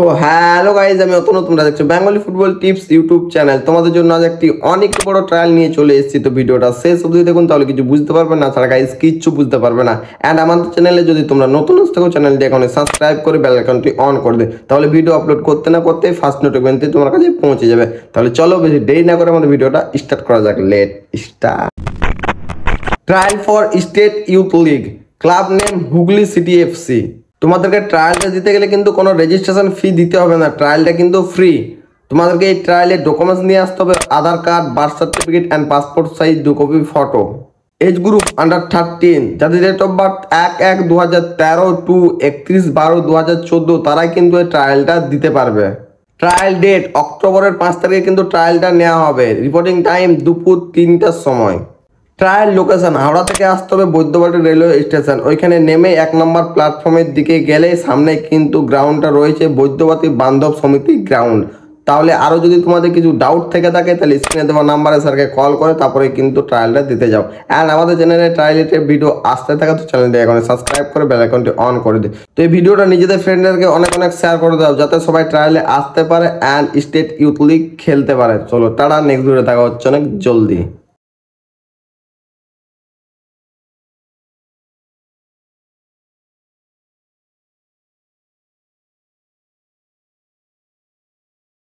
তো hello guys, আমি অতনু, তোমরা দেখছো Bengali football tips YouTube channel. তোমাদের জন্য আজ একটি অনেক বড় ট্রায়াল নিয়ে চলে এসেছি। তো ভিডিওটা শেষ অবধি দেখুন, তাহলে কিছু বুঝতে পারবে না, ছাড়া গাইজ কিচ্ছু বুঝতে পারবে না। অ্যান্ড আমাদের চ্যানেলে যদি তোমরা নতুন থাকো, চ্যানেলটি এখন সাবস্ক্রাইব করে বেল আইকনটি অন করে দে, তাহলে ভিডিও আপলোড করতে না করতে ফার্স্ট নোটিফিকেশনটি তোমার কাছে পৌঁছে যাবে। তাহলে চলো বেশি দেরি না করে আমাদের ভিডিওটা স্টার্ট করা যাক। Let start. Trial for state youth league, club name Hooghly city FC. তোমাদেরকে ট্রায়ালটা দিতে গেলে কিন্তু কোনো রেজিস্ট্রেশন ফি দিতে হবে না, ট্রায়ালটা কিন্তু ফ্রি। তোমাদেরকে এই ট্রায়ালের ডকুমেন্টস নিয়ে আসতে হবে: Aadhaar card, birth certificate and passport size 2 copy photo. Age group under 13, যাদের ডেট অফ বার্থ 1/1/2013 টু 31/12/2014, তারাই কিন্তু এই ট্রায়ালটা দিতে পারবে। ট্রায়াল ডেট অক্টোবরের 5 তারিখে কিন্তু ট্রায়ালটা নেওয়া হবে। রিপোর্টিং টাইম দুপুর 3টার সময়। ট্রায়াল লোকেশন হাওড়া থেকে আসতে হবে বৈদ্যবাটি রেলওয়ে স্টেশন। ওইখানে নেমে 1 নম্বর প্ল্যাটফর্মের দিকে গেলে সামনে কিন্তু গ্রাউন্ডটা রয়েছে, বৈদ্যবাটি বান্ধব সমিতি গ্রাউন্ড। তাহলে আরও যদি তোমাদের কিছু ডাউট থেকে থাকে, তাহলে স্ক্রিনে দেওয়া নাম্বারে স্যারকে কল করে তারপরে কিন্তু ট্রায়ালটা দিতে যাও। অ্যান্ড আমাদের চ্যানেলে ট্রায়ালের ভিডিও আসতে থাকে, তো চ্যানেলটি এখন সাবস্ক্রাইব করে বেল আইকনটি অন করে দিই। তো এই ভিডিওটা নিজেদের ফ্রেন্ডদেরকে অনেক অনেক শেয়ার করে দাও, যাতে সবাই ট্রায়ালে আসতে পারে অ্যান্ড স্টেট ইউথ লিগ খেলতে পারে। চলো টাটা, নেক্সট ভিডিও দেখা হচ্ছে অনেক জলদি।